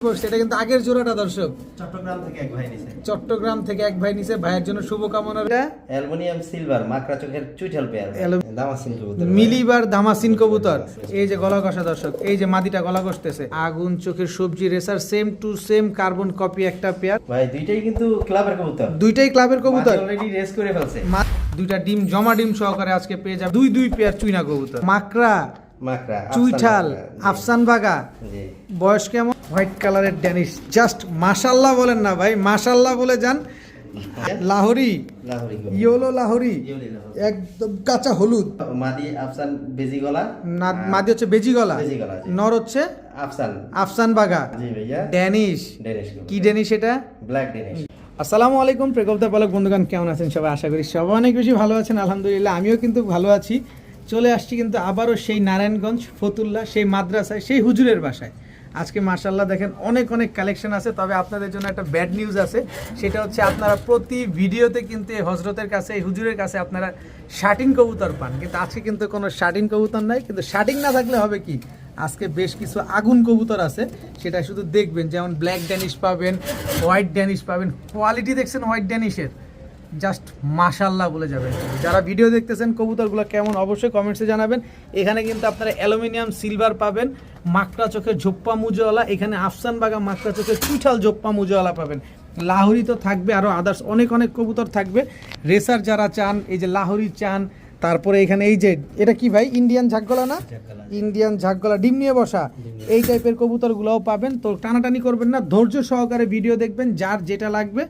এটা কিন্তু আগের জোড়াটা দর্শক চট্টগ্রাম থেকে এক ভাই নিছে ভাইয়ের জন্য শুভকামনা। অ্যালুমিনিয়াম সিলভার মাকড়া চোখের চুইঠাল পেয়ার দামাসিন কবুতর মিলিবার দামাসিন কবুতর। এই যে গলা কষা দর্শক, এই যে মাদিটা গলা কষতেছে, আগুন চোখের সবজি racer same to same carbon copy একটা পেয়ার। ভাই দুইটাই কিন্তু ক্লাবের কবুতর, দুইটাই ক্লাবের কবুতর, অলরেডি রেস করে ফেলছে। দুইটা ডিম জমা ডিম সহকারে আজকে পেয়ে যাবে দুই পেয়ার চুইনা কবুতর, মাকড়া মাকড়া চুইঠাল আফসান বাগা। বয়স কেমন? হোয়াইট কালারের ড্যানিশ, জাস্ট মাশাল্লাহ বলেন না ভাই, মাশাল্লাহ বলে যান। লাহোরি ইয়োলো লাহোরি, একদম কাঁচা হলুদ। মাদি আফসান বেজি গলা, মাদি হচ্ছে বেজি গলা, নর হচ্ছে আফসান আফসান বাগা। জি ভাইয়া ড্যানিশ। কি ড্যানিশ এটা? Black Danish. আসসালামু আলাইকুম প্রেকবদা পালক বন্ধুগণ, কেমন আছেন সবাই? আশা করি সবাই অনেক বেশি ভালো আছেন, আলহামদুলিল্লাহ আমিও কিন্তু ভালো আছি। চলে আসছি কিন্তু আবারও সেই নারায়ণগঞ্জ ফতুল্লা, সেই মাদ্রাসায়, সেই হুজুরের বাসায়। আজকে মাশাআল্লাহ দেখেন অনেক কালেকশন আছে, তবে আপনাদের জন্য একটা ব্যাড নিউজ আছে। সেটা হচ্ছে আপনারা প্রতি ভিডিওতে কিন্তু এই হজরতের কাছে, এই হুজুরের কাছে আপনারা শার্টিং কবুতর পান, কিন্তু আজকে কিন্তু কোনো শার্টিং কবুতর নাই। কিন্তু শার্টিং না থাকলে হবে কি, আজকে বেশ কিছু আগুন কবুতর আছে, সেটা শুধু দেখবেন। যেমন ব্ল্যাক ড্যানিশ পাবেন, হোয়াইট ড্যানিশ পাবেন। কোয়ালিটি দেখছেন হোয়াইট ড্যানিশের, জাস্ট মাশাল্লাহ বলে যাবেন। যারা ভিডিও দেখতেছেন কবুতরগুলো কেমন অবশ্যই কমেন্টসে জানাবেন। এখানে কিন্তু আপনারা অ্যালুমিনিয়াম সিলভার পাবেন, মাকড়া চোখের ঝোপ্পা মুজওয়ালা, এখানে আফসান বাগা মাকড়া চোখের চুইঠাল ঝোপ্পা মুজওয়ালা পাবেন। লাহোরি তো থাকবে, আরও আদার্স অনেক কবুতর থাকবে। রেসার যারা চান, এই যে লাহোরি চান, তারপরে এখানে এই যে এটা কি ভাই, ইন্ডিয়ান ঝাকগলা না? ইন্ডিয়ান ঝাকগলা ডিম নিয়ে বসা, এই টাইপের কবুতরগুলোও পাবেন। তো টানাটানি করবেন না, ধৈর্য সহকারে ভিডিও দেখবেন। যার যেটা লাগবে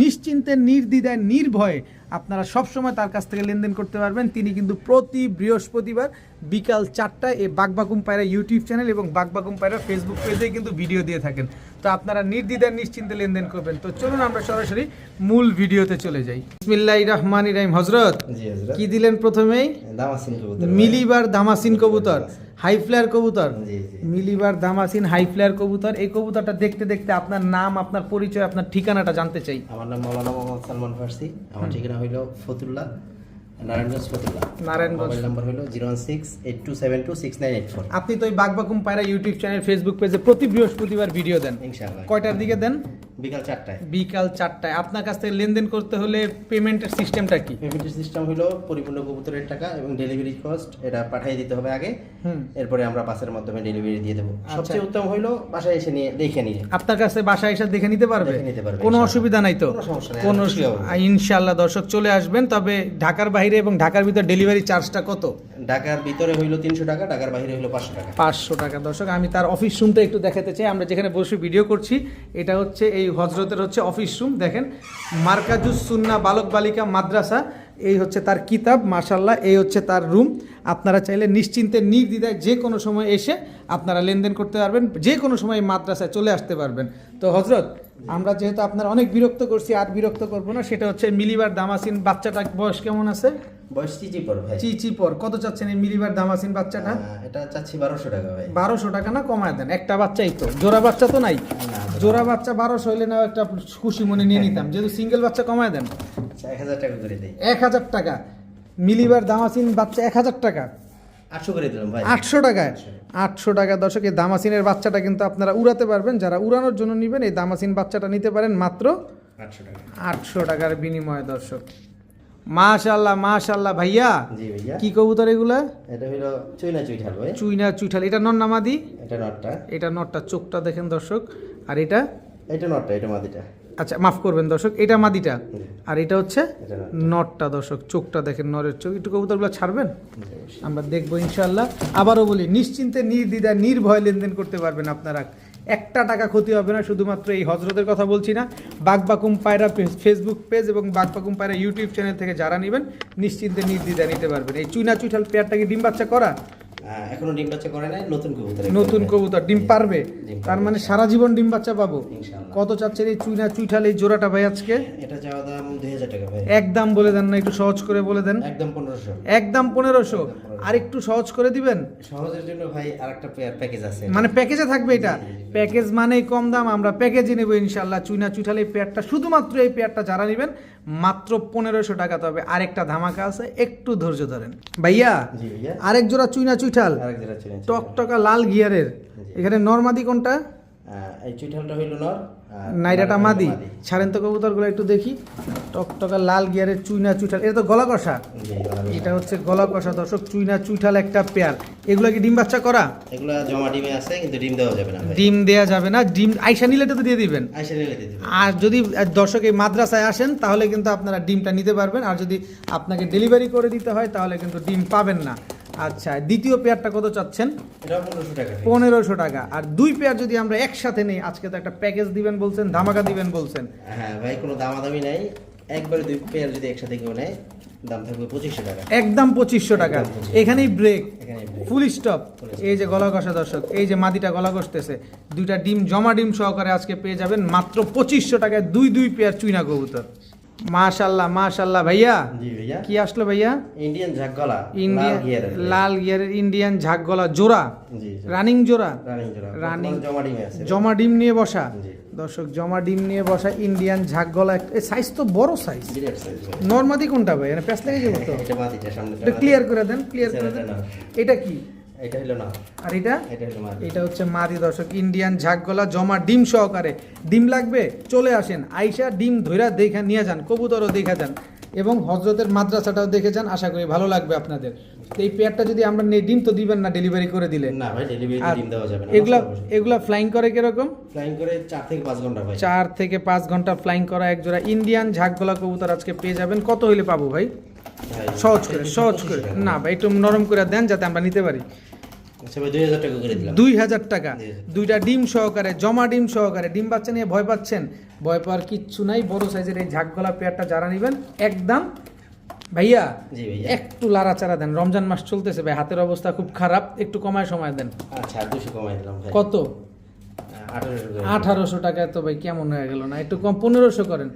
নিশ্চিন্তে, নির্দ্বিধায়, নির্ভয়ে আপনারা সবসময় তার কাছ থেকে লেনদেন করতে পারবেন। তিনি কিন্তু প্রতি বৃহস্পতিবার বিকাল 4টায় এই বাগবাকুম পায়রা ইউটিউব চ্যানেল এবং বাগবাকুম পায়রা ফেসবুক পেজে কিন্তু ভিডিও দিয়ে থাকেন। তো আপনারা নির্দ্বিধায় নিশ্চিন্তে লেনদেন করবেন। তো চলুন আমরা সরাসরি মূল ভিডিওতে চলে যাই। বিসমিল্লাহির রহমানির রহিম। হযরত কি দিলেন প্রথমেই? দামাসিন কবুতর, মিলিবার দামাসিন কবুতর, হাই ফ্লায়ার কবুতর। মিলিবার দামাসিন হাই ফ্লায়ার কবুতর। এই কবুতরটা দেখতে দেখতে আপনার নাম, আপনার পরিচয়, আপনার ঠিকানাটা জানতে চাই। আমার নাম মাওলানা মোহাম্মদ সালমান ফার্সি। আমার ঠিকানা হইল ফতুল্লা, নারায়ণগঞ্জ ফতুল্লা। নারায়ণগঞ্জ। মোবাইল নাম্বার হলো 01682726984। আপনি তো এই বাগবাকুম পায়রা ইউটিউব চ্যানেল ফেসবুক পেজে প্রতি বৃহস্পতিবার ভিডিও দেন ইনশাআল্লাহ। কয়টার দিকে দেন? বিকাল 4টায়। বিকাল 4টায়। আপনার কাছ থেকে লেনদেন করতে হলে পেমেন্টের সিস্টেমটা কি? পেমেন্টের সিস্টেম হলো পরিপূর্ণ কবুতরের টাকা এবং ডেলিভারি কস্ট এটা পাঠিয়ে দিতে হবে আগে, এরপরে আমরা বাসের মাধ্যমে ডেলিভারি দিয়ে দেবো। সবচেয়ে উত্তম হলো বাসায় এসে নিয়ে দেখে নিয়ে, আপনার কাছে বাসায় এসে দেখে নিতে পারবে, কোনো অসুবিধা নাই তো? কোনো ইনশাআল্লাহ দর্শক চলে আসবেন। তবে ঢাকার বাইরে এবং ঢাকার ভিতরে ডেলিভারি চার্জটা কত? ঢাকার ভিতরে হইলো 300 টাকা, ঢাকার বাইরে হইলো 500 টাকা। 500 টাকা। দর্শক আমি তার অফিস রুমটা একটু দেখাতে চাই। আমরা যেখানে বসে ভিডিও করছি এটা হচ্ছে এই হজরতের হচ্ছে অফিস রুম। দেখেন, মার্কাজুস সুন্নাহ বালক বালিকা মাদ্রাসা, এই হচ্ছে তার কিতাব। মাশাআল্লাহ, এই হচ্ছে তার রুম। আপনারা চাইলে নিশ্চিন্তে, নির্দ্বিধায় যে কোনো সময় এসে আপনারা লেনদেন করতে পারবেন, যে কোনো সময় মাদ্রাসায় চলে আসতে পারবেন। তো হজরত, আমরা যেহেতু আপনার অনেক বিরক্ত করছি, আর বিরক্ত করবো না। সেটা হচ্ছে মিলিবার দামাসিন বাচ্চাটা বয়স কেমন আছে? বয়স চিচিপর ভাই। চিচিপর। কত চাচ্ছেন এই মিলিবার দামাসিন বাচ্চাটা? এটা চাচ্ছি 1200 টাকা ভাই। 1200 টাকা না, কমায় দেন। একটা বাচ্চাই তো, জোড়া বাচ্চা তো নাই। জোড়া বাচ্চা 1200 হইলে না একটা খুশি মনে নিয়ে নিতাম, যেহেতু সিঙ্গেল বাচ্চা কমায় দেন। 1000 টাকা করে দেই। 1000 টাকা। মিলিবার দামাসিন বাচ্চা 1000 টাকা। 800 করে দিলাম ভাই। 800 টাকায়। 800 টাকা। দর্শক, এই দামাসিনের বাচ্চাটা কিন্তু আপনারা উড়াতে পারবেন। যারা উড়ানোর জন্য নেবেন, এই দামাসিন বাচ্চাটা নিতে পারেন মাত্র 800 টাকা। 800 টাকার বিনিময়ে। দর্শক মাশাআল্লাহ মাশাআল্লাহ। ভাইয়া, জি ভাইয়া, কি কবুতর এগুলা? এটা হলো চুইনা চুইঠাল ভাই। চুইনা চুইঠাল। এটা নর না মাদি? এটা নটটা। এটা নরটা, চোখটা দেখেন দর্শক। আর এটা? এটা নটটা, এটা মাদিটা। আচ্ছা মাফ করবেন দর্শক, এটা মাদিটা আর এটা হচ্ছে নটটা। দর্শক চোখটা দেখেন, নরের চোখ। একটু কবুতরগুলো ছাড়বেন, আমরা দেখবো ইনশাআল্লাহ। আবারও বলি, নিশ্চিন্তে, নির্দ্বিধায়, নির্ভয় লেনদেন করতে পারবেন আপনারা। একটা টাকা ক্ষতি হবে না। শুধুমাত্র এই হজরতের কথা বলছি না, বাগবাকুম পায়রা ফেসবুক পেজ এবং বাগবাকুম পায়রা ইউটিউব চ্যানেল থেকে যারা নেবেন নিশ্চিন্তে, নির্দ্বিধায় নিতে পারবেন। এই চুইনা চুইঠাল পেয়ারটা কি ডিম বাচ্চা করা? এখনো ডিম বাচ্চা করে নাই, নতুন কবুতর। নতুন কবুতর, ডিম পারবে। তার মানে সারা জীবন ডিম বাচ্চা পাবো ইনশাআল্লাহ। কত চাচ্ছেন এই চুইনা চুইঠাল এই জোড়াটা ভাই আজকে? এটা চাওয়া দাম 2000 টাকা ভাই। একদম বলে দেন না, একটু সহজ করে বলে দেন। একদম 1500। একদম 1500। আর একটু সহজ করে দিবেন। সহজের জন্য ভাই আরেকটা প্যাকেজ আছে, মানে প্যাকেজে থাকবে এটা? প্যাকেজ মানেই কম দাম, আমরা প্যাকেজে নেব ইনশাআল্লাহ। চুইনা চুইঠাল এই পেয়ারটা, শুধুমাত্র এই পেয়ারটা যারা নেবেন মাত্র 1500 টাকা। তবে আরেকটা ধামাকা আছে, একটু ধৈর্য ধরেন ভাইয়া। ভাইয়া, আরেক জোড়া চুইনা চুইঠাল, আরেক জোড়া চুইনা টকটকা লাল গিয়ারের। এখানে নরমাদি কোনটা? এই চুইঠালটা হইল নর, আর নাইরাটা হইলো মাদি। ছাড়েন তো কবুতরগুলো একটু দেখি। টকটকা লাল গিয়ারের চুইনা চুইঠাল, এটা তো গলা কষা। জি, গলা এটা হচ্ছে গলা কষা দর্শক, চুইনা চুইঠাল একটা পেয়ার। এগুলো কি ডিম বাচ্চা করা? এগুলা জমা ডিমে আছে, কিন্তু ডিম দেওয়া যাবে না ভাই। ডিম দেয়া যাবে না, ডিম আইসা নিলে তো দিয়ে দিবেন। আইসা নিলে দিয়ে দিবেন। আর যদি দর্শক এই মাদ্রাসায় আসেন তাহলে কিন্তু আপনারা ডিমটা নিতে পারবেন, আর যদি আপনাকে ডেলিভারি করে দিতে হয় তাহলে কিন্তু ডিম পাবেন না। আচ্ছা, দ্বিতীয় পেয়ারটা কত চাচ্ছেন? এটা 1500 টাকা। 1500 টাকা। আর দুই পেয়ার যদি আমরা একসাথে নেই, আজকে তো একটা প্যাকেজ দিবেন বলছেন, ধামাকা দিবেন বলছেন। হ্যাঁ ভাই, কোনো দামাদামি নাই, একবারে দুই পেয়ার যদি একসাথে কেউ নেয় দাম থাকবে 2500 টাকা। একদম 2500 টাকা। একদম 2500 এখানেই ব্রেক, এখানেই break। Full stop. Full stop। এই যে গলা কষা দর্শক, এই যে মাদিটা গলা কষতেছে, দুইটা ডিম জমা ডিম সহকারে আজকে পেয়ে যাবেন মাত্র 2500 টাকায় দুই পেয়ার চুইনা কবুতর। মাশাল্লাহ মাশাল্লাহ ভাইয়া। জি ভাইয়া। কি আসলো ভাইয়া? ইন্ডিয়ান ঝাকগলা, ইন্ডিয়ান লাল গিয়ারের ভাই। লাল গিয়ারের ইন্ডিয়ান ঝাকগলা জোড়া, জি, রানিং জোড়া। রানিং জোড়া। Running। বর্তমানে জমা ডিমে আছে। জমা ডিম নিয়ে বসা জি। দর্শক, জমা ডিম নিয়ে বসা ইন্ডিয়ান ঝাকগলা। সাইজ তো বড় সাইজ। বিরাট size ভাই। নরমাদি কোনটা ভাই? এটা প্যাস লেগে যাবে তো? এটা মাদিটা, সামনে এটা ক্লিয়ার করে দেন, ক্লিয়ার করে দেন। এটা কি? এটা হলো না, আর এটা? এটা হলো মাদি। এটা হচ্ছে মাদি দর্শক, ইন্ডিয়ান ঝাকগলা জমা ডিম সহকারে। ডিম লাগবে চলে আসেন, আইসা ডিম ধইরা দেখে নিয়ে যান, কবুতরও দেখে যান এবং হজরতের মাদ্রাসাটাও দেখে যান। আশা করি ভালো লাগবে আপনাদের। তো এই পেয়ারটা যদি আমরা নেই, ডিম তো দিবেন না ডেলিভারি করে দিলে? না ভাই, ডেলিভারি আর ডিম দেওয়া যাবে না। এগুলা ফ্লাইং করে কিরকম? ফ্লাইং করে 4 থেকে 5 ঘন্টা ভাই। 4 থেকে 5 ঘন্টা ফ্লাইং করা এক জোড়া ইন্ডিয়ান ঝাকগলা কবুতর আজকে পেয়ে যাবেন। কত হইলে পাবো ভাই? ভাই, সহজ করে, সহজ 2500 করে। টাকা। না ভাই, একটু নরম করে দেন যাতে আমরা নিতে পারি। আচ্ছা ভাই, 2000 টাকা করে দিলাম। 2000 টাকা, 2000 দুইটা ডিম সহকারে, জমা ডিম সহকারে। ডিম বাচ্চা নিয়ে ভয় পাচ্ছেন? ভয় পাওয়ার কিচ্ছু নাই। বড় সাইজের এই ঝাকগলা পেয়ারটা যারা নেবেন একদম ভাইয়া জি ভাইয়া। একটু লাড়াচাড়া দেন, রমজান মাস চলতেছে ভাই, হাতের অবস্থা খুব খারাপ, একটু কমায় সময় দেন। আচ্ছা, 200 কমাই দিলাম ভাই। কত? 1800 করে। 1800 টাকায় তো ভাই কেমন হয়ে গেল না? একটু কম, 1500 করেন।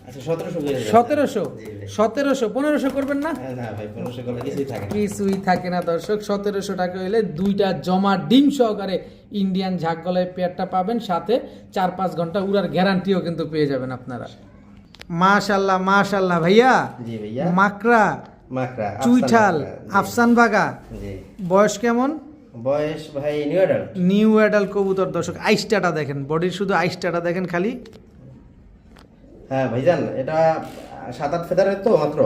আচ্ছা, 1700 করে দিলাম। 1700, জি ভাই। 1700, 1500 করবেন না? না ভাই, 1500 করলে কিছুই থাকে না। কিছুই থাকে না দর্শক। 1700 টাকা হইলে দুইটা জমা ডিম সহকারে ইন্ডিয়ান ঝাকগলায় পেয়ারটা পাবেন, সাথে 4-5 ঘন্টা উড়ার গ্যারান্টিও কিন্তু পেয়ে যাবেন আপনারা। মাশাল্লাহ মাশাল্লাহ ভাইয়া। জি ভাইয়া। মাকড়া মাকড়া, চুইঠাল আফসান বাগা, জি। বয়স কেমন? বয়স ভাই নিউ অ্যাডাল্ট। নিউ অ্যাডাল্ট কবুতর দর্শক, আইসটাটা দেখেন, বডির শুধু আইসটাটা দেখেন খালি। হ্যাঁ ভাইজান, এটা 7-8 ফেদারের তো মাত্র।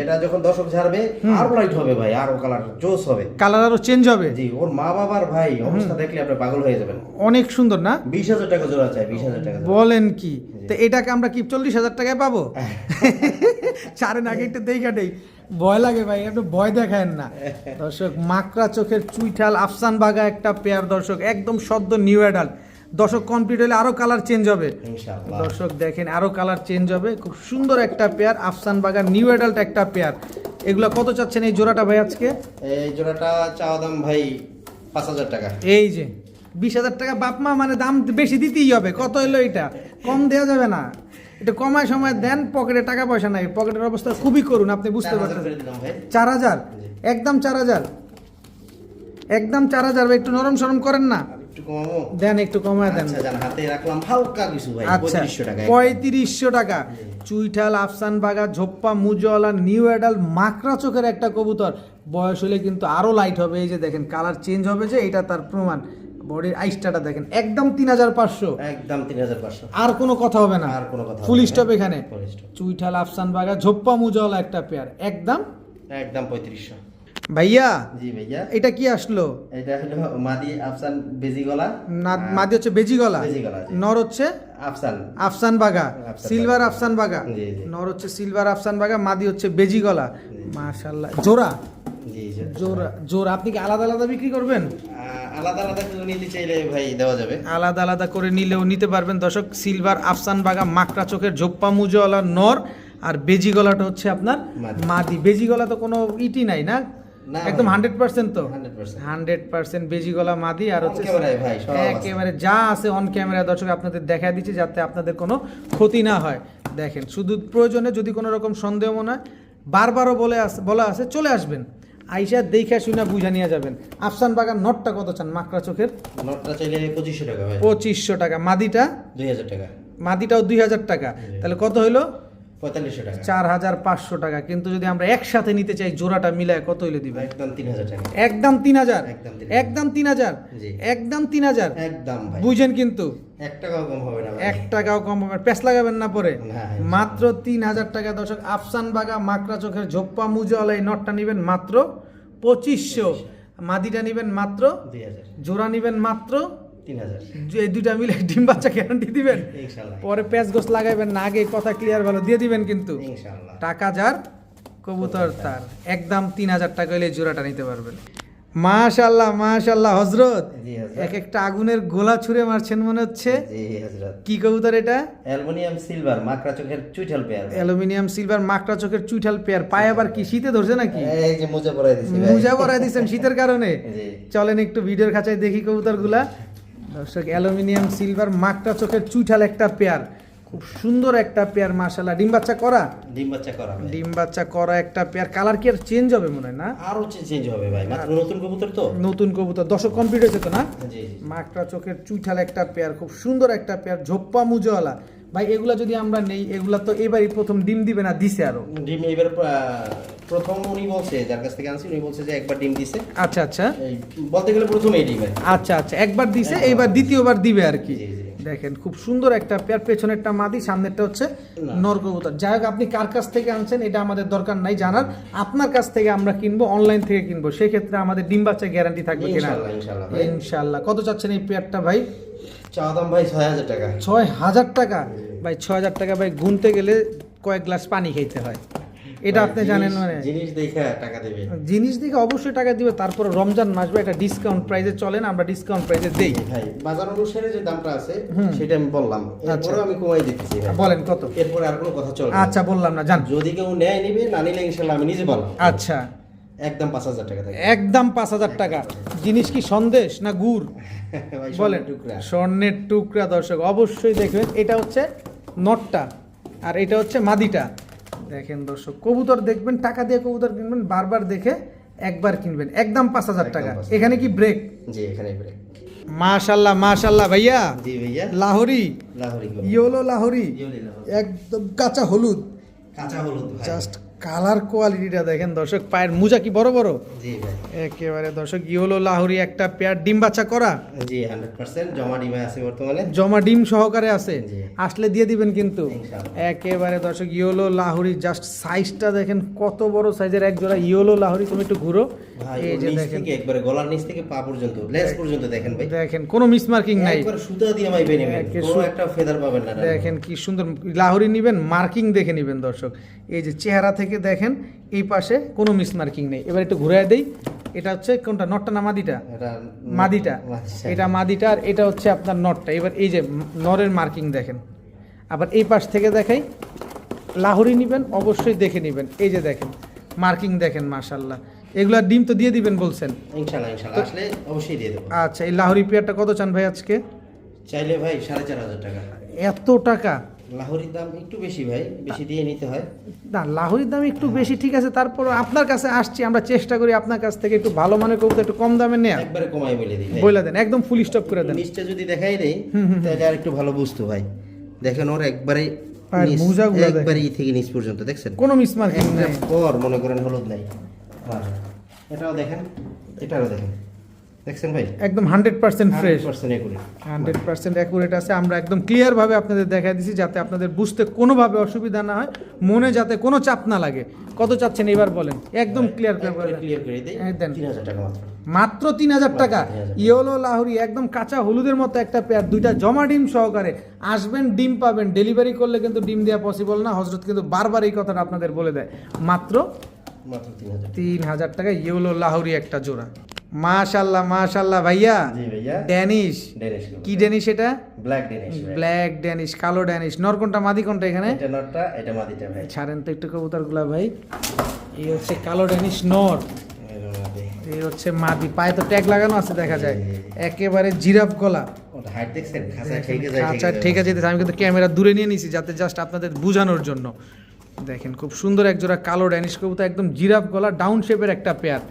এটা যখন দর্শক ঝাড়বে আরো লাইট হবে ভাই, আরো কালার জোস হবে। কালার আরো চেঞ্জ হবে। জি, ওর মা বাবার ভাই অবস্থা দেখলে আপনি পাগল হয়ে যাবেন। অনেক সুন্দর না? 20,000 টাকা জোড়া চাই, 20,000 টাকা জোড়া। বলেন কি? তো এটাকে আমরা কি 40,000 টাকায় পাবো? ছাড়েন আগে একটু দেখা দেই, ভয় লাগে ভাই, একটু ভয় দেখায়েন না দর্শক। মাকড়া চোখের চুইঠাল আফসান বাগা একটা পেয়ার দর্শক, একদম সদ্য নিউ অ্যাডাল্ট। দর্শক কমপ্লিট হলে আরো কালার চেঞ্জ হবে ইনশাআল্লাহ। দর্শক, দেখেন আরো কালার চেঞ্জ হবে। খুব সুন্দর একটা পেয়ার আফসান বাগা নিউ অ্যাডাল্ট একটা পেয়ার। এগুলা কত চাচ্ছেন এই জোড়াটা ভাই আজকে? এই জোড়াটা চাওয়া দাম ভাই 5,000 টাকা। এই যে 20,000 টাকা বাপ মা, মানে দাম বেশি দিতেই হবে। কত হলো এটা? কম দেওয়া যাবে না। এটা কমায় সময় দেন, পকেটে টাকা পয়সা নাই, পকেটের অবস্থা খুবই করুন, আপনি বুঝতে 4,000 পারছেন। করে দিলাম ভাই। 4000, একদম 4000, একদম 4000 ভাই, একটু নরম সরম করেন না, আর একটু কমাবো? দেন একটু কমায় দেন। আচ্ছা জান, হাতে রাখলাম হালকা কিছু ভাই, আচ্ছা 3500 টাকা। 3500 টাকা। চুইঠাল আফসান বাগা ঝোপ্পা মুজওয়ালা নিউ অ্যাডাল্ট মাকড়া চোখের একটা কবুতর। বয়স হলে কিন্তু আরো লাইট হবে। এই যে দেখেন কালার চেঞ্জ হবে, যে এটা তার প্রমাণ। বডির আইসটাটা দেখেন, একদম 3500, একদম 3,500। আর কোনো কথা হবে না, আর কোনো কথা ফুল হবে না। স্টপ এখানে। Full stop। চুইঠাল আফসান বাগা ঝোপ্পা মুজওয়ালা একটা পেয়ার, একদম। একদম 3500। ভাইয়া জি ভাইয়া। এটা কি আসলো? এটা হলো মাদি আফসান বেজি গলা। না, মাদি হচ্ছে বেজি গলা, বেজি গলা, জি। নর হচ্ছে আফসান। আফসান বাগা, আফসান সিলভার বাগা। আফসান বাগা। জি, জি। নর হচ্ছে সিলভার আফসান বাগা, মাদি হচ্ছে বেজি গলা। মাশাআল্লাহ। জোড়া জি জি। জোড়া জোড়া আপনি কি আলাদা আলাদা বিক্রি করবেন? আলাদা আলাদা করে নিতে চাইলে ভাই দেওয়া যাবে। আলাদা আলাদা করে নিলেও নিতে পারবেন দর্শক। সিলভার আফসান বাগা মাকড়া চোখের ঝোপ্পা মুজওয়ালা নর, আর বেজি গলাটা হচ্ছে আপনার মাদি। মাদি। বেজি গলা তো কোনো ইটি নাই না, না একদম ভাই। 100% তো 100%। 100% বেজি গলা মাদি। আর হচ্ছে ক্যামেরায় ভাই সব আছে। একেবারে যা আছে অন ক্যামেরা দর্শক আপনাদের দেখা দিচ্ছি, যাতে আপনাদের কোনো ক্ষতি না হয়। দেখেন, শুধু প্রয়োজনে যদি কোনো রকম সন্দেহ মনে হয়, বারবারও বলা আছে, চলে আসবেন, আইসা দেখা শুনে বুঝা নিয়ে যাবেন। আফসান বাগান নটটা কত চান মাকড়া চোখের? নটটা চাইলে 2500 টাকা ভাই। 2500 টাকা। মাদিটা? 2000 টাকা। মাদিটাও 2000 টাকা। তাহলে কত হইলো? 4500 টাকা। 4500 টাকা। কিন্তু যদি আমরা একসাথে নিতে চাই জোড়াটা মিলায় কত হইলে দিবেন? একদম 3000 টাকা। একদম 3000। একদম 3000। একদম 3000। জি। একদম 3000। একদম ভাই। বুঝেন কিন্তু 1 টাকাও কম হবে না ভাই। 1 টাকাও কম হবে, প্যাস লাগাবেন না পরে। না, মাত্র 3000 টাকা দর্শক। আফসান বাগা মাকড়া চোখের ঝোপ্পা মুজওয়ালা এই নটটা নেবেন মাত্র 2500। মাদিটা নেবেন মাত্র 2000। জোড়া নেবেন মাত্র 3000। এই দুইটা মিলে ডিম বাচ্চা গ্যারান্টি দিবেন। ইনশাআল্লাহ। পরে প্যাচ গোস লাগাইবেন না, আগে কথা ক্লিয়ার ভালো দিয়ে দিবেন কিন্তু। ইনশাআল্লাহ। টাকা যার কবুতর তার। একদম 3000 টাকা হলে এই জোড়াটা নিতে পারবেন। মাশাআল্লাহ মাশাআল্লাহ হযরত, জি হযরত। এক একটা আগুনের গোলা ছুঁড়ে মারছেন মনে হচ্ছে। জি হযরত। কি কবুতর এটা? অ্যালুমিনিয়াম সিলভার মাকড়া চোখের চুইঠাল পেয়ার। অ্যালুমিনিয়াম সিলভার মাকড়া চোখের চুইঠাল পেয়ার। পায়ে আবার কি শীতে ধরছে নাকি? এই যে মোজা পরাই দিছি ভাই। মোজা পরাই দিয়েছেন শীতের কারণে? জি। চলেন একটু ভিডিওর খাঁচায় দেখি কবুতরগুলা। দর্শক অ্যালুমিনিয়াম সিলভার মাকড়া চোখের চুইঠাল একটা পেয়ার, খুব সুন্দর একটা পেয়ার মাশাআল্লাহ। ডিম বাচ্চা করা? ডিম বাচ্চা করা ভাই। ডিম বাচ্চা করা একটা পেয়ার। কালার কি আর চেঞ্জ হবে মনে হয় না? আরো চেঞ্জ হবে ভাই, মাত্র নতুন কবুতর তো। নতুন কবুতর, দর্শক কমপ্লিট হয়েছে তো না? জি জি। মাকড়া চোখের চুইঠাল একটা পেয়ার, খুব সুন্দর একটা পেয়ার, ঝোপ্পা মুজওয়ালা। ভাই এগুলা যদি আমরা নেই, এগুলা তো এবারই প্রথম ডিম দিবে না দিছে আরো? ডিম এবার প্রথম উনি বলছে, যার কাছ থেকে আনছি উনি বলছে যে একবার ডিম দিছে। আচ্ছা আচ্ছা এই বলতে গেলে প্রথমেই ডিম আর কি। আচ্ছা আচ্ছা, একবার দিছে, এইবার দ্বিতীয়বার দিবে আর কি। জি, জি। দেখেন খুব সুন্দর একটা পেয়ার, পেছনেরটা মাদি, সামনেরটা হচ্ছে না। নর কবুতর। যাই হোক, আপনি কার কাছ থেকে আনছেন এটা আমাদের দরকার নাই জানার। আপনার কাছ থেকে আমরা কিনবো, অনলাইন থেকে কিনবো, সেক্ষেত্রে আমাদের ডিম বাচ্চা গ্যারান্টি থাকবে কিনা? ইনশাআল্লাহ ইনশাআল্লাহ ভাই। ইনশাআল্লাহ। কত চাচ্ছেন এই পেয়ারটা ভাই? চাওয়া দাম ভাই 6000 টাকা। 6000 টাকা। ভাই 6000 টাকা ভাই গুনতে গেলে কয়েক গ্লাস পানি খাইতে হয়, এটা ভাই, আপনি জানেন। মানে জিনিস দেখে টাকা দেবে। জিনিস দেখে অবশ্যই টাকা দিবে। তারপর রমজান মাস ভাই, একটা ডিসকাউন্ট প্রাইসে চলেন, আমরা ডিসকাউন্ট প্রাইসে দেই ভাই বাজার অনুসারে যে দামটা আছে সেটা আমি বললাম, এরপরে আমি কমাই দিতেছি ভাই। বলেন কত? এরপরে আর কোনো কথা চলবে না। আচ্ছা বললাম না, জান। যদি কেউ নেয় নিবে, না নিলে ইনশাআল্লাহ আমি নিজে বললাম। আচ্ছা একদম 5000 টাকা থাকে। একদম 5000 টাকা। জিনিস কি সন্দেশ না গুড়? ভাই বলেন। টুকরা। স্বর্ণের টুকরা। দর্শক অবশ্যই দেখবেন, এটা হচ্ছে নটটা আর এটা হচ্ছে মাদিটা। দেখেন দর্শক, কবুতর দেখবেন, টাকা দিয়ে কবুতর কিনবেন, বারবার দেখে একবার কিনবেন। একদম 5000 টাকা। একদম 5000। এখানে কি ব্রেক? জি এখানে ব্রেক। মাশাআল্লাহ মাশাআল্লাহ ভাইয়া। জি ভাইয়া। লাহোরি, লাহোরি গো। Yellow Lahori, yellow Lahori. একদম কাঁচা হলুদ। কাঁচা হলুদ ভাই। জাস্ট কালার কোয়ালিটিটা দেখেন দর্শক। পায়ের মোজা কি বড় বড়? জি ভাই। একেবারে দর্শক ইয়েলো লাহোরি একটা পেয়ার। ডিম বাচ্চা করা? জি 100% জমা ডিমে আছে বর্তমানে। জমা ডিম সহকারে আছে? জি। আসলে দিয়ে দিবেন কিন্তু। ইনশাআল্লাহ। একেবারে দর্শক ইয়েলো লাহোরি, জাস্ট সাইজটা দেখেন কত বড় সাইজের এক জোড়া ইয়েলো লাহোরি। তুমি একটু ঘুরো, ভাই এই ওর যে নিচ দেখেন, থেকে একবারে গলার নিচ থেকে পা পর্যন্ত, লেজ পর্যন্ত দেখেন ভাই। দেখেন কোনো মিসমার্কিং নাই। একবার সুতা দিয়ে মাইবে নেবেন, একে কোনো একটা ফেদার পাবেন না। দেখেন কি সুন্দর লাহোরি নিবেন, মার্কিং দেখে নিবেন দর্শক। এই যে চেহারা থেকে দেখেন, এই পাশে কোনো মিসমার্কিং নেই। এবার একটু ঘুরে দেই। এটা হচ্ছে কোনটা, নটটা না মাদিটা? এটা মাদিটা। আচ্ছা। এটা মাদিটা আর এটা হচ্ছে আপনার নটটা। এবার এই যে নরের মার্কিং দেখেন। আবার এই পাশ থেকে দেখাই, লাহোরি নিবেন অবশ্যই দেখে নিবেন। এই যে দেখেন মার্কিং দেখেন, মাশাআল্লাহ। এগুলা ডিম তো দিয়ে দিবেন বলছেন? ইনশাআল্লাহ ইনশাআল্লাহ আসলে অবশ্যই দিয়ে দেবো। আচ্ছা, এই লাহোরি পেয়ারটা কত চান ভাই আজকে? চাইলে ভাই 4500 টাকা। এত টাকা? লাহোরির দাম একটু বেশি ভাই, বেশি দিয়ে নিতে হয়। না, লাহোরির দাম একটু বেশি, ঠিক আছে। তারপর আপনার কাছে আসছি, আমরা চেষ্টা করি আপনার কাছ থেকে একটু ভালো মানের কবুতর, একটু কম দামে নেয়া। একবারে কমাই বলে দিই ভাই। বলে দেন, একদম ফুল স্টপ করে দেন। নিচটা যদি দেখাই দেই তাহলে আর একটু ভালো বুঝতো ভাই। দেখেন ওর একবারে আর মোজাগুলো দেখেন। একবারে থেকে নিচ পর্যন্ত দেখছেন, কোনো মিসমার্কিং একটা নেই। পর মনে করেন হলুদ নাই। আর এটাও দেখেন, এটাও দেখেন, দেখছেন ভাই একদম 100% ফ্রেশ, 100% একুরেট। 100% অ্যাকুরেট আছে। আমরা একদম ক্লিয়ারভাবে আপনাদের দেখাই দিছি, যাতে আপনাদের বুঝতে কোনোভাবে অসুবিধা না হয়, মনে যাতে কোনো চাপ না লাগে। কত চাচ্ছেন এবার বলেন, একদম ক্লিয়ার করে একবারে বলেন। ক্লিয়ার করে দেই। এই দেন। 3000 টাকা মাত্র। মাত্র 3000 টাকা। 3000 ইয়েলো লাহোরি একদম কাঁচা হলুদের মতো একটা পেয়ার, দুইটা জমা ডিম সহকারে। আসবেন ডিম পাবেন, ডেলিভারি করলে কিন্তু ডিম দেওয়া পসিবল না। হযরত কিন্তু বারবার এই কথাটা আপনাদের বলে দেয়। মাত্র 3000 টাকা ইয়েলো লাহোরি একটা জোড়া। মাশাআল্লাহ মাশাআল্লাহ ভাইয়া। জি ভাইয়া। ড্যানিশ, ড্যানিশ কি ড্যানিশ এটা? ব্ল্যাক ড্যানিশ ভাই। ব্ল্যাক ড্যানিশ, কালো ড্যানিশ। নর কোনটা মাদি কোনটা এখানে? এটা নটটা, এটা মাদিটা ভাই। ছাড়েন তো একটু কবুতরগুলা ভাই। এই হচ্ছে কালো ড্যানিশ নর, এটা মাদি। এই হচ্ছে মাদি। পায়ে তো ট্যাগ লাগানো আছে দেখা যায়, একেবারে জিরাফ গলা। ওটা হাইট দেখছেন, খাঁচায় ঠেকে যায়। আচ্ছা ঠিক আছে, আমি কিন্তু ক্যামেরা দূরে নিয়ে নিছি যাতে জাস্ট আপনাদের বোঝানোর জন্য। দেখেন খুব সুন্দর এক জোড়া কালো ড্যানিশ কবুতর, একদম জিরাফ গলা, ডাউন শেপের একটা পেয়ার।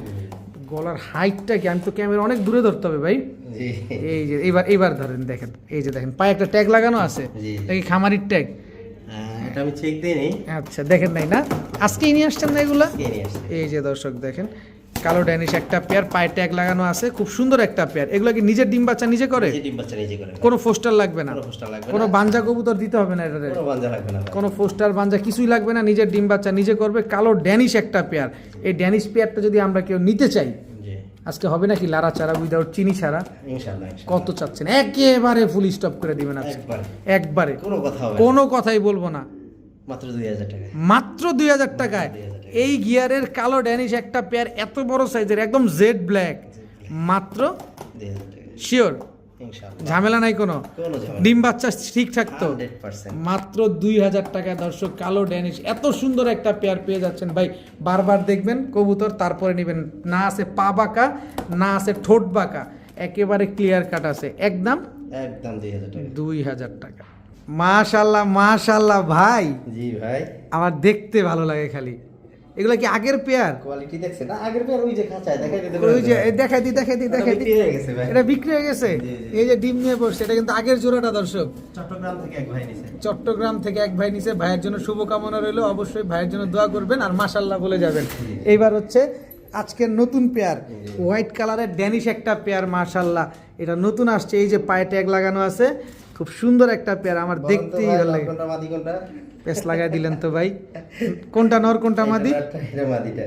গলার হাইটটা কি, আমি তো ক্যামেরা অনেক দূরে ধরতে হবে ভাই। জি। এই যে এইবার ধরেন, দেখেন এই যে দেখেন পায়ে একটা ট্যাগ লাগানো আছে, জি। এটা কি খামারির ট্যাগ? এটা আমি চেক দিই নেই, আচ্ছা দেখেন নাই না, আজকেই নিয়ে আসছেন না এগুলা? কে নিয়ে আসছে। এই যে দর্শক দেখেন কালো ড্যানিশ একটা পেয়ার, পায়ে ট্যাগ লাগানো আছে, খুব সুন্দর একটা পেয়ার। এগুলো কি নিজের ডিম বাচ্চা নিজে করে? নিজে ডিম বাচ্চা নিজে করে, কোনো পোস্টার লাগবে না, কোনো পোস্টার লাগবে কোনো না, বাঞ্জা কবুতর দিতে হবে না এটারে, কোনো বাঞ্জা লাগবে না ভাই। কোনো পোস্টার বাঞ্জা কিছুই লাগবে না, নিজের ডিম বাচ্চা নিজে করবে। কালো ড্যানিশ একটা পেয়ার, এই ড্যানিশ পেয়ারটা যদি আমরা কেউ নিতে চাই জি আজকে হবে নাকি লারা চারা উইদাউট চিনি ছাড়া? ইনশাআল্লাহ কত চাচ্ছেন? একেবারে ফুল স্টপ করে দিবেন আজকে, একবারে একবারে কোনো কথা হবে না, কোনো কথাই বলবো না, মাত্র 2000 টাকা। মাত্র 2000 টাকায় 2000 টাকা। এই গিয়ারের কালো ড্যানিশ একটা পেয়ার, এত বড় সাইজের, একদম জেড ব্ল্যাক, মাত্র 2000 টাকা শিওর, ইনশাআল্লাহ, ঝামেলা নাই কোনো, কোনো ঝামেলা ডিম বাচ্চা ঠিক থাকতো। 100%। মাত্র 2000 টাকায় দর্শক কালো ড্যানিশ এত সুন্দর একটা পেয়ার পেয়ে যাচ্ছেন ভাই। বারবার দেখবেন কবুতর, তারপরে নেবেন, না আছে পা বাঁকা, না আছে ঠোঁট বাঁকা, একেবারে ক্লিয়ার কাট আছে, একদম একদম 2000 টাকা। 2000 টাকা। মাশাল্লাহ মাশাল্লাহ ভাই, জি ভাই, আমার দেখতে ভালো লাগে খালি। এগুলা কি আগের পেয়ার? কোয়ালিটি দেখছেন না, আগের পেয়ার ওই যে খাঁচায় দেখাই দিতে ওই যে দেখাই দি হয়ে গেছে ভাই। এটা বিক্রি হয়ে গেছে। জি, জি। এই যে ডিম নিয়ে বসছে, এটা কিন্তু আগের জোড়াটা দর্শক। চট্টগ্রাম থেকে এক ভাই নিছে। চট্টগ্রাম থেকে এক ভাই নিছে, ভাইয়ের জন্য শুভকামনা রইলো, অবশ্যই ভাইয়ের জন্য দোয়া করবেন আর মাশাল্লাহ বলে যাবেন। এইবার হচ্ছে আজকের নতুন পেয়ার, হোয়াইট কালারের ড্যানিশ একটা পেয়ার, মাশাল্লাহ এটা নতুন আসছে, এই যে পায়ে ট্যাগ লাগানো আছে, খুব সুন্দর একটা পেয়ার, আমার দেখতেই ভালো লাগে। কোনটা মাদি কোনটা? পেস লাগাই দিলেন তো ভাই, কোনটা নর কোনটা মাদি এটা মাদিটা।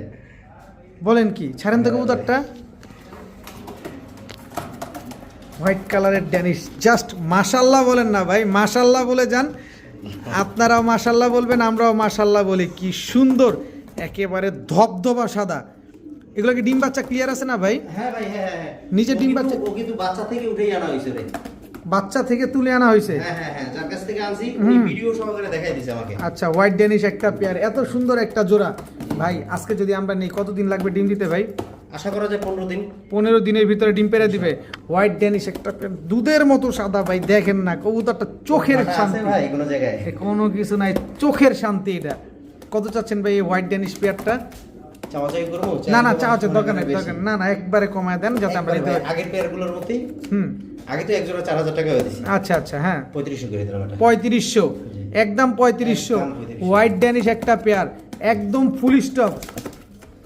বলেন কি, ছাড়েন তো কবুতরটা। হোয়াইট কালারের ড্যানিশ, জাস্ট মাশাল্লাহ বলেন না ভাই, মাশাল্লাহ বলে যান। আপনারাও মাশাল্লাহ বলবেন, আমরাও মাশাল্লাহ বলি। কি সুন্দর, একেবারে ধবধবা সাদা। এগুলো কি ডিম বাচ্চা ক্লিয়ার আছে না ভাই? হ্যাঁ ভাই, হ্যাঁ হ্যাঁ। নিচে ও ডিম কিন্তু- বাচ্চা? ও কিন্তু বাচ্চা থেকে উঠেই আনা হয়েছে রে। বাচ্চা থেকে তুলে আনা হয়েছে। হ্যাঁ হ্যাঁ হ্যাঁ, যার কাছ থেকে আনছি ওই ভিডিও সহকারে দেখাই দিছে আমাকে। আচ্ছা, হোয়াইট ড্যানিশ একটা পেয়ার, এত সুন্দর একটা জোড়া ভাই। আজকে যদি আমরা নেই, কতদিন লাগবে ডিম দিতে ভাই? আশা করা যায় 15 দিন। 15 দিনের ভিতরে ডিম পেরে দিবে। হোয়াইট ড্যানিশ একটা পেয়ার, দুধের মতো সাদা ভাই, দেখেন না কবুতরটা, চোখের আছে শান্তি ভাই কোনো জায়গায়। কোনো কিছু নাই, চোখের শান্তি এটা। কত চাচ্ছেন ভাই এই হোয়াইট ড্যানিশ পেয়ারটা? চাওয়াচাই করবো? না না, চাওয়া দরকার নেই, দরকার না, না একবারে কমায় দেন যাতে আমরা নিতে পারি। আগের পেয়ারগুলোর মধ্যেই হুম, আগে তো এক জোড়া 4000 টাকা হয়ে দিছি। আচ্ছা আচ্ছা, হ্যাঁ 3500 করে দিলাম এটা। 3500, একদম 3500। একদম 3500। হোয়াইট ড্যানিশ একটা পেয়ার, একদম ফুল স্টপ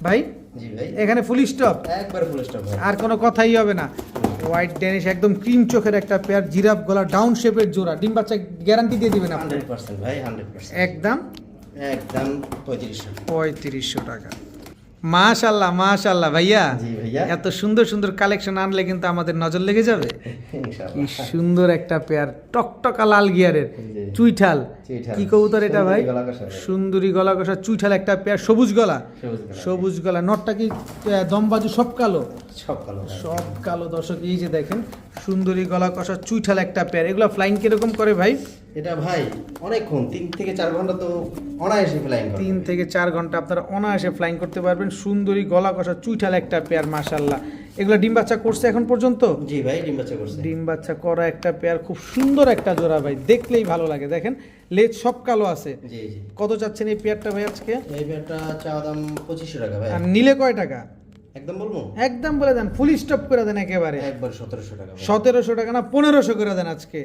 ভাই, জি ভাই, এখানে ফুল স্টপ, একবার ফুল স্টপ ভাই। আর কোনো কথাই হবে না। হোয়াইট ড্যানিশ একদম ক্রিম চোখের একটা পেয়ার, জিরাফ গলা, ডাউন শেপের জোড়া, ডিম বাচ্চা গ্যারান্টি দিয়ে দিবেন আপনি? 100% ভাই, 100%। একদম একদম 3500। 3500 টাকা। মাশাল্লাহ মাশাল্লাহ ভাইয়া, জি ভাইয়া। এত সুন্দর সুন্দর কালেকশন আনলে কিন্তু আমাদের নজর লেগে যাবে। কি ইনশাআল্লাহ। সুন্দর একটা পেয়ার, টকটকা লাল গিয়ারের জি। চুইঠাল। চুইঠাল। কি কবুতর এটা ভাই? সুন্দরী গলা কষা। সুন্দরী গলা কষা চুইঠাল একটা পেয়ার, সবুজ গলা। সবুজ কালার। সবুজ গলা, নটটা কি দমবাজু সব কালো? সব কালো ভাই। সব কালো দর্শক। এই যে দেখেন সুন্দরী গলা কষা চুইঠাল একটা পেয়ার। এগুলো ফ্লাইং কিরকম করে ভাই? এটা ভাই অনেকক্ষণ, 3 থেকে 4 ঘন্টা তো অনায়াসে ফ্লাইং করে। 3 থেকে 4 ঘন্টা আপনারা অনায়াসে ফ্লাইং করতে পারবেন। সুন্দরী গলা কষা চুইঠাল একটা পেয়ার, মাশাল্লাহ। এগুলো ডিম বাচ্চা করছে এখন পর্যন্ত? জি ভাই, ডিম বাচ্চা করছে। ডিম বাচ্চা করা একটা পেয়ার, খুব সুন্দর একটা জোড়া ভাই, দেখলেই ভালো লাগে। দেখেন লেজ সব কালো আছে। জি জি। কত চাচ্ছেন এই পেয়ারটা ভাই আজকে? এই পেয়ারটা চাওয়া দাম 2500 টাকা ভাই। আর নিলে কয় টাকা? একদম বলবো? একদম বলে দেন, ফুল স্টপ করে দেন একেবারে। একবার 1700 টাকা ভাই। 1700 টাকা না, 1500 করে দেন আজকে।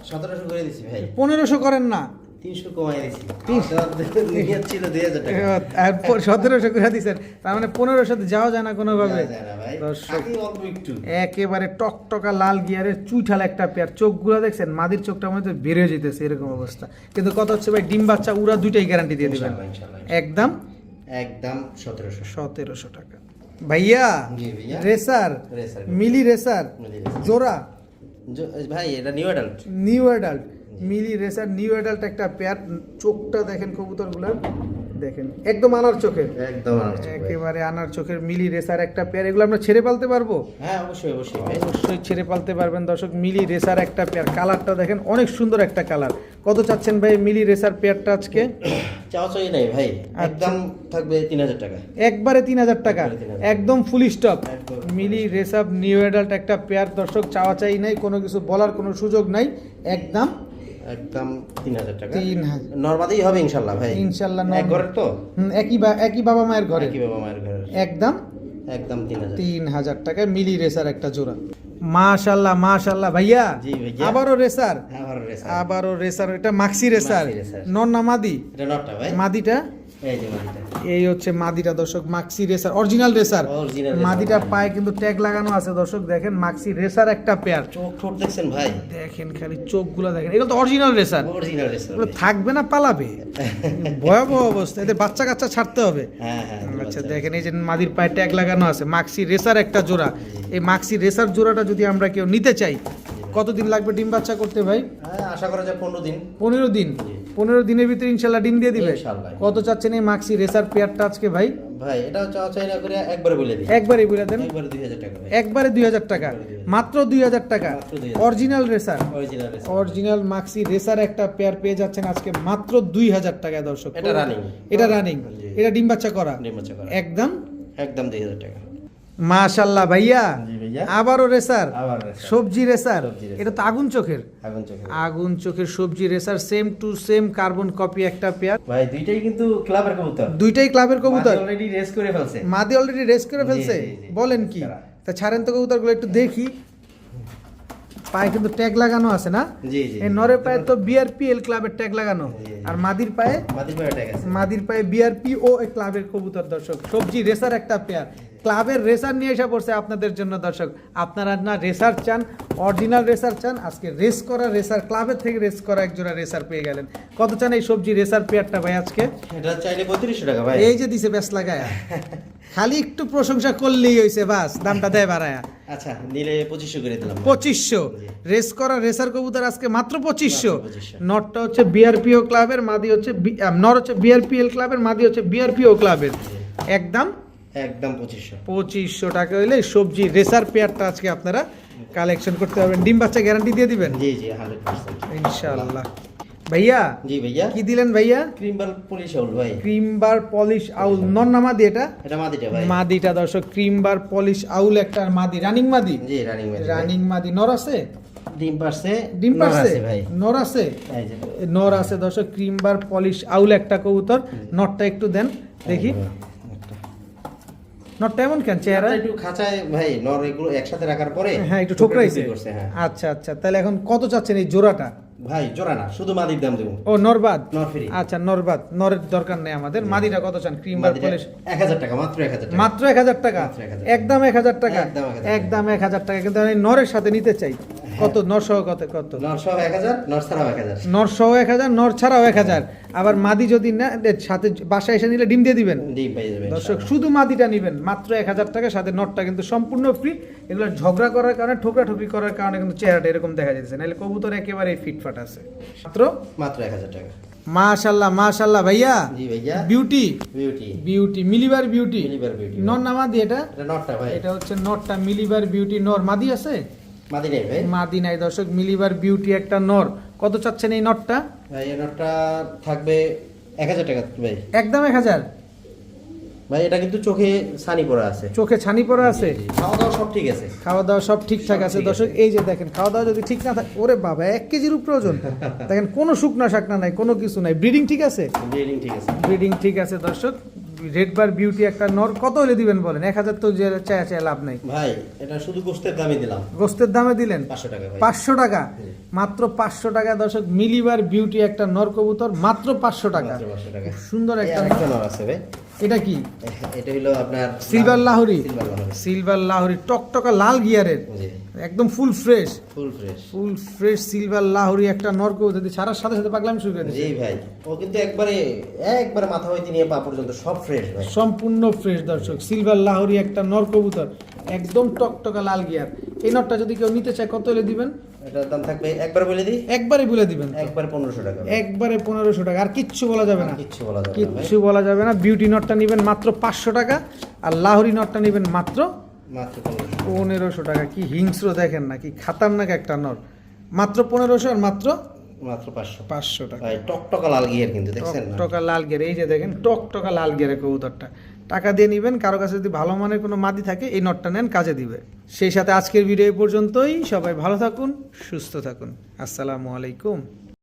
1700 করে দিছি ভাই। 1500 করেন না, 300 কমাই দিছি। নিয়ত ছিল 2000 টাকা। আর 1700 করে দিচ্ছেন, তার মানে 1500 যাওয়া যায় না কোনোভাবে। যায় না ভাই। দর্শক, আগে অল্প একটু। একেবারে টকটকা লাল গিয়ারের চুইঠাল একটা পেয়ার, চোখগুলো দেখছেন মাদির চোখটা মধ্যে বের হয়ে যেতেছে, এরকম অবস্থা। কিন্তু কথা হচ্ছে ভাই, ডিম বাচ্চা উড়া দুইটাই গ্যারান্টি দিয়ে দিবেন। ইনশাআল্লাহ, ইনশাআল্লাহ। একদম একদম 1700। 1700 টাকা। ভাইয়া জি ভাইয়া। Racer, racer. মিলি রেসার মিলি রেসার। জোড়া, ভাই এটা নিউ অ্যাডাল্ট। নিউ অ্যাডাল্ট, মিলি রেসার নিউ অ্যাডাল্ট একটা পেয়ার। চোখটা দেখেন কবুতরগুলোর, দেখেন একদম আনার চোখের, একদম আনার চোখ ভাই। একেবারে আনার চোখের মিলি রেসার একটা পেয়ার। এগুলো আমরা ছেড়ে পালতে পারবো? হ্যাঁ অবশ্যই অবশ্যই ভাই। অবশ্যই ছেড়ে পালতে পারবেন দর্শক। মিলি রেসার একটা পেয়ার, কালারটা দেখেন অনেক সুন্দর একটা কালার। কত চাচ্ছেন ভাই মিলি রেসার পেয়ারটা আজকে? চাওয়া চাই নাই ভাই, একদম থাকবে 3000 টাকা। একবারে 3000 টাকা, 3000 একদম ফুল স্টপ। একদম। মিলি রেসার নিউ অ্যাডাল্ট একটা পেয়ার দর্শক, চাওয়া চাই নাই, কোনো কিছু বলার কোনো সুযোগ নাই, একদম একদম 3000 টাকা। 3000 নরমাদেই হবে ইনশাআল্লাহ ভাই। ইনশাআল্লাহ। এক ঘরের তো? একই বাবা মায়ের ঘরে, কি বাবা মায়ের ঘরের। একদম একদম 3000। 3000 টাকায় মিলি রেসার একটা জোড়া। মাশাআল্লাহ মাশাআল্লাহ ভাইয়া। জি ভাইয়া। আবারও রেসার, আবারও রেসার। আবারও রেসার। এটা মাক্সি রেসার, মাক্সি রেসার। নর না মাদি? এটা নটটা ভাই। মাদিটা এই যে মাদিটা। এই হচ্ছে মাদিটা দর্শক, maxi racer, original racer. Original racer মাদিটা ভাই। পায়ে কিন্তু ট্যাগ লাগানো আছে দর্শক, দেখেন মাক্সি রেসার একটা পেয়ার। চোখ ঠোঁট দেখছেন ভাই? দেখেন খালি চোখগুলো দেখেন, এগুলো তো অরিজিনাল রেসার। Original racer. এগুলো থাকবে না পালাবে, ভয়াবহ অবস্থা। এদের বাচ্চা কাচ্চা ছাড়তে হবে। হ্যাঁ হ্যাঁ। আচ্ছা দেখেন এই যে মাদির পায়ে ট্যাগ লাগানো আছে, মাক্সি রেসার একটা জোড়া। এই মাক্সি রেসার জোড়াটা যদি আমরা কেউ নিতে চাই, কতদিন লাগবে ডিম বাচ্চা করতে ভাই? হ্যাঁ, আশা করা যায় 15 দিন। 15 দিন। 15 দিনের ভিতরে ইনশাল্লাহ ডিম দিয়ে দিবে। ইনশাআল্লাহ। কত চাচ্ছেন এই মাক্সি রেসার পেয়ারটা আজকে ভাই? ভাই এটা চাই না করে একবারে বলে দিই। একবারই বলে দেন। একবারে 2000 টাকা ভাই। একবারে 2000 টাকা, মাত্র 2000 টাকা। মাত্র 2000 original racer, original racer. Original maxi racer একটা পেয়ার পেয়ে যাচ্ছেন আজকে মাত্র 2000 টাকায় দর্শক। এটা running। এটা রানিং, জি। এটা ডিম বাচ্চা করা ডিম বাচ্চা করা। একদম। একদম 2000 টাকা। মাশাআল্লাহ ভাইয়া। জি ভাইয়া। আবারও রেসার, আবার রেসার। সবজি রেসার। সবজি রেসার। এটা তো আগুন চোখের, আগুন চোখে। আগুন চোখের সবজি racer, same to same carbon copy একটা পেয়ার। ভাই দুইটাই কিন্তু ক্লাবের কবুতর। দুইটাই ক্লাবের কবুতর। অলরেডি রেস করে ফেলছে। মাদি অলরেডি রেস করে ফেলছে? জি, জি, জি। বলেন কি? তারা। তা ছাড়েন তো কবুতরগুলো একটু দেখি। পায়ে কিন্তু ট্যাগ লাগানো আছে না? জি জি। এই নরের পায়ে তো বিআরপিএল ক্লাবের ট্যাগ লাগানো, জি, জি। আর মাদির পায়ে, মাদির পায়ে ট্যাগ আছে। মাদির পায়ে বিআরপিও ক্লাবের কবুতর দর্শক। সবজি রেসার একটা পেয়ার, ক্লাবের রেসার নিয়ে এসে পড়ছে আপনাদের জন্য দর্শক। আপনারা না রেসার চান, অরিজিনাল রেসার চান, আজকে রেস করা রেসার, ক্লাবের থেকে রেস করা একজোড়া রেসার পেয়ে গেলেন। কত চান এই সবজি রেসার পেয়ারটা ভাই আজকে? এটা চাইলে 3200 টাকা ভাই। এই যে দিছে ব্যাস লাগায়, খালি একটু প্রশংসা করলেই হইছে, বাস দামটা দেয় বাড়ায়া। আচ্ছা, নিলে 2500 করে দিলাম। 2500 রেস করা রেসার কবুতর আজকে মাত্র 2500। মাত্র 2500। নটটা হচ্ছে বিআরপিও ক্লাবের, মাদি হচ্ছে নর হচ্ছে বিআরপিএল ক্লাবের, মাদি হচ্ছে বিআরপিও ক্লাবের। একদম একদম 2500। 2500 টাকা হইলে সবজি রেসার পেয়ারটা আজকে আপনারা কালেকশন করতে পারবেন। ডিম বাচ্চা গ্যারান্টি দিয়ে দিবেন জি জি 100%। ইনশাআল্লাহ। ভাইয়া জি ভাইয়া। কি দিলেন ভাইয়া? ক্রিমবাল পুলিশ আউল ভাই। ক্রিমবার পলিশ আউল, নর না মাদি এটা? এটা মাদিটা ভাই। মাদিটা দর্শক, ক্রিমবার পলিশ আউল একটা, আর মাদি রানিং মাদি। জি রানিং মাদি। রানিং মাদি। নর আছে? ডিম পারছে। ডিম নর পারছে আছে ভাই। নর আছে? এই যে। নর আছে দর্শক, ক্রিমবার পলিশ আউল একটা কবুতর। নটটা একটু দেন দেখি। নটটা এমন কেন চেহারা? একটু খাঁচায় ভাই, নর এগুলো একসাথে রাখার পরে হ্যাঁ একটু ঠোকরাইছে। করছে হ্যাঁ। আচ্ছা আচ্ছা, তাহলে এখন কত চাচ্ছেন এই জোড়াটা? ভাই জোড়া না, শুধু মাদির দাম দেবো। ও নরবাদ। নর ফ্রি। আচ্ছা নরবাদ, নরের দরকার নেই আমাদের। মাদিটা কত চান? ক্রিমবার পলিশ 1000 টাকা, মাত্র 1000 টাকা। মাত্র 1000 টাকা। মাত্র 1000 একদম 1000 টাকা। একদম 1000 টাকা। একদম 1000 টাকা। কিন্তু আমি নরের সাথে নিতে চাই। কত? নর সহ কত? কত? নর সহ 1000, নর ছাড়াও 1000। নর সহ 1000, নর ছাড়াও 1000। আবার মাদি যদি না সাথে বাসায় এসে নিলে ডিম দিয়ে দিবেন। ডিম পেয়ে যাবেন দর্শক শুধু মাদিটা নেবেন মাত্র 1000 টাকা, সাথে নটটা কিন্তু সম্পূর্ণ ফ্রি। এগুলো ঝগড়া করার কারণে, ঠোকরাঠুকরি করার কারণে কিন্তু চেহারাটা এরকম দেখা যাচ্ছে, নাহলে কবুতর একেবারে ফিটফাট আছে। মাত্র মাত্র 1000 টাকা। মাশাআল্লাহ মাশাআল্লাহ ভাইয়া। জি ভাইয়া। Beauty beauty. Beauty মিলিবার beauty. মিলিবার beauty. নর না মাদি এটা? এটা নটটা ভাই। এটা হচ্ছে নটটা, মিলিবার বিউটি নর। মাদি আছে? মাদি নেই ভাই। মাদি নাই দর্শক, মিলিবার বিউটি একটা নর। কত চাচ্ছেন এই নটটা? ভাই এই নটটা থাকবে 1000 টাকা ভাই। একদম 1000। ভাই এটা কিন্তু চোখে ছানি পড়া আছে। চোখে ছানি পড়া আছে? খাওয়া দাওয়া সব ঠিক আছে। খাওয়া দাওয়া সব ঠিকঠাক সব আছে ঠিক দর্শক। এই যে দেখেন, খাওয়া দাওয়া যদি ঠিক না থাকে, ওরে বাবা 1 কেজির উপরে ওজন। দেখেন কোনো শুকনা শাকনা নাই, কোনো কিছু নাই। ব্রিডিং ঠিক আছে? ব্রিডিং ঠিক আছে। ব্রিডিং ঠিক আছে দর্শক। রেড বার বিউটি একটা নর। কত হলে দিবেন বলেন? 1000 তো যে চায় লাভ নাই। ভাই এটা শুধু গোশতের দামে দিলাম। গোস্তের দামে দিলেন 500 টাকা ভাই। 500 টাকা। জি। মাত্র 500 টাকা দর্শক, মিলিবার বিউটি একটা নর কবুতর, মাত্র 500 টাকা। মাত্র 500 টাকা। খুব সুন্দর একটা একটা নর। নর আছে ভাই। এটা কি? এটা হলো আপনার silver Lahori. Silver Lahori. Silver Lahori টকটকা লাল গিয়ারের, জি। একদম full fresh. Full fresh. Full fresh silver Lahori একটা নর কবুতর ছাড়ার সাথে সাথে পাগলামি শুরু করে দিয়েছে। জি ভাই, ও কিন্তু একবারে মাথা হইতে নিয়ে পা পর্যন্ত সব ফ্রেশ ভাই। সম্পূর্ণ ফ্রেশ দর্শক, সিলভার লাহোরি একটা নর কবুতর, একদম টকটকা লাল গিয়ার। এই নরটা যদি কেউ নিতে চায় কত হলে দিবেন? এটার দাম থাকবে একবার বলে দিই, একবারে বলে দিবেন। একবার 1500 টাকা। একবারে 1500 টাকা। আর কিচ্ছু বলা যাবে না, কিচ্ছু বলা যাবে না ভাই। কিচ্ছু বলা যাবে না। বিউটি নটটা নেবেন মাত্র 500 টাকা, আর লাহোরি নটটা নেবেন মাত্র মাত্র 1500। 1500 টাকা। কি হিংস্র দেখেন না, কি খাতারনাক একটা নর। মাত্র 1500 আর মাত্র মাত্র 500। 500 টাকা। ভাই টকটকা লাল গিয়ার কিন্তু দেখছেন না? টকটকা লাল গেরে, এই যে দেখেন টকটকা লাল গেরে কবুতরটা। টাকা দিয়ে নেবেন, কারো কাছে যদি ভালো মানের কোনো মাদি থাকে এই নটটা নেন, কাজে দিবে। সেই সাথে আজকের ভিডিও এই পর্যন্তই। সবাই ভালো থাকুন, সুস্থ থাকুন। আসসালামু আলাইকুম।